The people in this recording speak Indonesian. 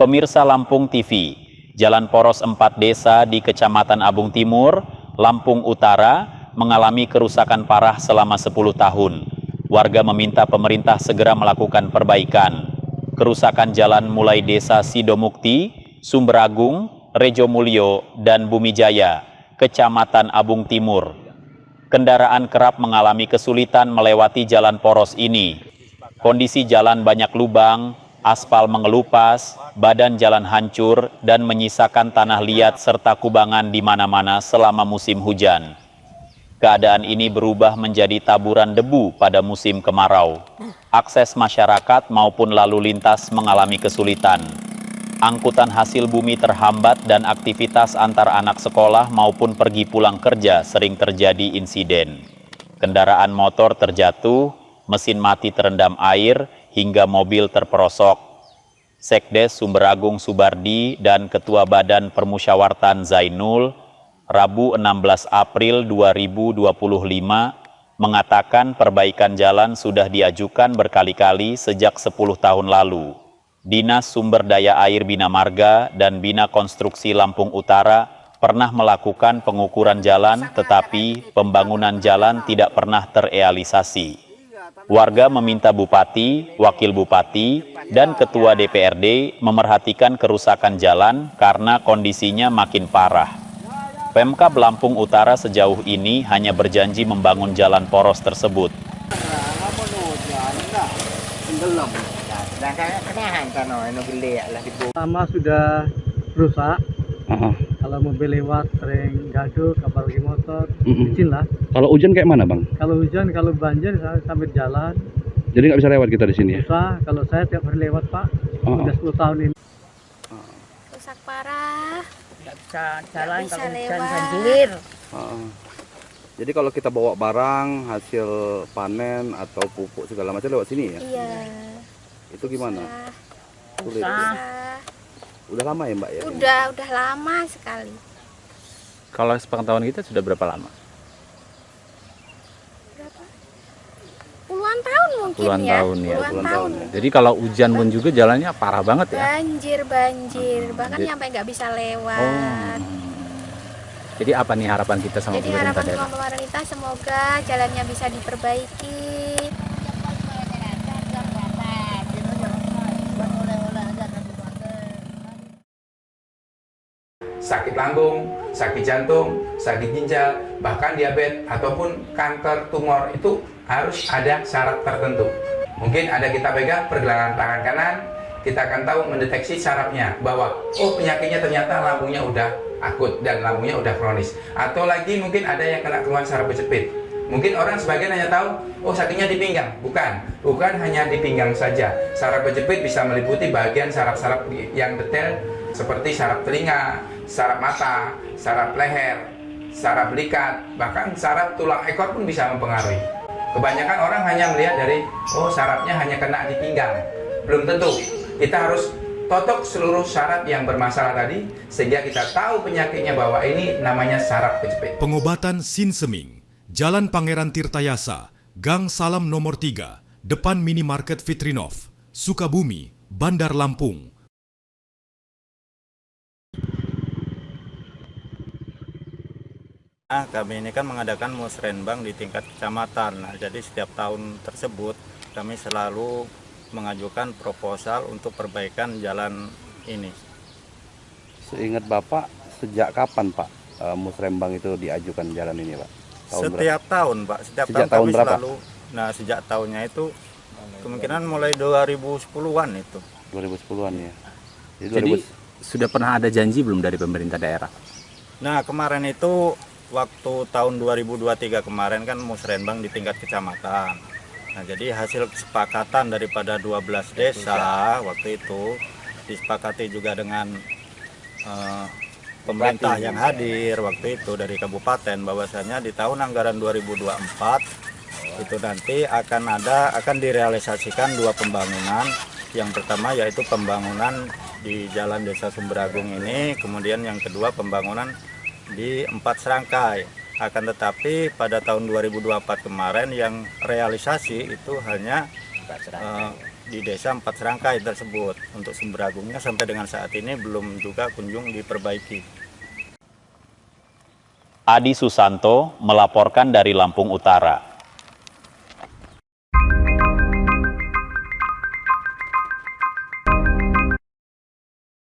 Pemirsa Lampung TV, Jalan Poros 4 Desa di Kecamatan Abung Timur, Lampung Utara, mengalami kerusakan parah selama 10 tahun. Warga meminta pemerintah segera melakukan perbaikan. Kerusakan jalan mulai Desa Sidomukti, Sumberagung, Rejo Mulyo, dan Bumijaya, Kecamatan Abung Timur. Kendaraan kerap mengalami kesulitan melewati jalan poros ini. Kondisi jalan banyak lubang, aspal mengelupas, badan jalan hancur, dan menyisakan tanah liat serta kubangan di mana-mana selama musim hujan. Keadaan ini berubah menjadi taburan debu pada musim kemarau. Akses masyarakat maupun lalu lintas mengalami kesulitan. Angkutan hasil bumi terhambat dan aktivitas antar anak sekolah maupun pergi pulang kerja sering terjadi insiden. Kendaraan motor terjatuh, mesin mati terendam air, hingga mobil terperosok. Sekdes Sumberagung Subardi dan Ketua Badan Permusyawaratan Zainul, Rabu 16 April 2025, mengatakan perbaikan jalan sudah diajukan berkali-kali sejak 10 tahun lalu. Dinas Sumber Daya Air Bina Marga dan Bina Konstruksi Lampung Utara pernah melakukan pengukuran jalan, tetapi pembangunan jalan tidak pernah terrealisasi. Warga meminta Bupati, Wakil Bupati, dan Ketua DPRD memerhatikan kerusakan jalan karena kondisinya makin parah. Pemkab Lampung Utara sejauh ini hanya berjanji membangun jalan poros tersebut. Lama sudah rusak. Kalau mobil lewat sering gaduh, apalagi motor, izin lah. Kalau hujan kayak mana, Bang? Kalau hujan, kalau banjir sampai jalan. Jadi nggak bisa lewat kita di sini ya? Susah. Kalau saya tiap hari lewat, Pak. Udah 10 tahun ini. Rusak parah. Nggak bisa jalan Nggak bisa kalau hujan lewat. banjir. Jadi kalau kita bawa barang hasil panen atau pupuk segala macam lewat sini ya? Iya. Itu gimana? Sulit. Susah. Udah lama ya, Mbak ya? Udah lama sekali. Kalau sepengetahuan kita sudah berapa lama? Berapa? Puluhan tahun mungkin Puluhan ya. tahun ya. Puluhan tahun. Jadi kalau hujan pun juga jalannya parah banget ya? Banjir. Bahkan sampai nggak bisa lewat. Jadi apa nih harapan kita sama Jadi pemerintah harapan daerah? pemerintah semoga jalannya bisa diperbaiki. Sakit lambung, sakit jantung, sakit ginjal, bahkan diabetes ataupun kanker tumor itu harus ada syarat tertentu. Mungkin ada kita pegang pergelangan tangan kanan, kita akan tahu mendeteksi syaratnya bahwa oh penyakitnya ternyata lambungnya udah akut dan lambungnya udah kronis. Atau lagi mungkin ada yang kena keluhan saraf kejepit. Mungkin orang sebagian hanya tahu oh sakitnya di pinggang. Bukan hanya di pinggang saja. Saraf kejepit bisa meliputi bagian saraf-saraf yang detail seperti saraf telinga, saraf mata, saraf leher, saraf belikat, bahkan saraf tulang ekor pun bisa mempengaruhi. Kebanyakan orang hanya melihat dari, oh sarafnya hanya kena di pinggang. Belum tentu. Kita harus totok seluruh saraf yang bermasalah tadi, sehingga kita tahu penyakitnya bahwa ini namanya saraf kejepit. Pengobatan Sinseming, Jalan Pangeran Tirtayasa, Gang Salam nomor 3, depan Minimarket Fitrinov, Sukabumi, Bandar Lampung. Kami ini kan mengadakan musrenbang di tingkat kecamatan. Nah, jadi setiap tahun tersebut kami selalu mengajukan proposal untuk perbaikan jalan ini. Seingat Bapak, sejak kapan Pak musrembang itu diajukan jalan ini, Pak? Setiap tahun, Pak. Setiap Sejak tahun tahun kami berapa? selalu. Nah, sejak tahunnya itu kemungkinan mulai 2010-an itu. 2010-an ya. Jadi sudah pernah ada janji belum dari pemerintah daerah? Nah, kemarin itu waktu tahun 2023 kemarin kan musrenbang di tingkat kecamatan. Nah, jadi hasil kesepakatan daripada 12 desa waktu itu disepakati juga dengan pemerintah yang hadir waktu itu dari kabupaten, bahwasanya di tahun anggaran 2024 itu nanti akan direalisasikan 2 pembangunan. Yang pertama yaitu pembangunan di Jalan Desa Sumberagung ini, kemudian yang kedua pembangunan di 4 serangkai. Akan tetapi pada tahun 2024 kemarin yang realisasi itu hanya di desa 4 serangkai tersebut. Untuk sumber agungnya sampai dengan saat ini belum juga kunjung diperbaiki. Adi Susanto melaporkan dari Lampung Utara.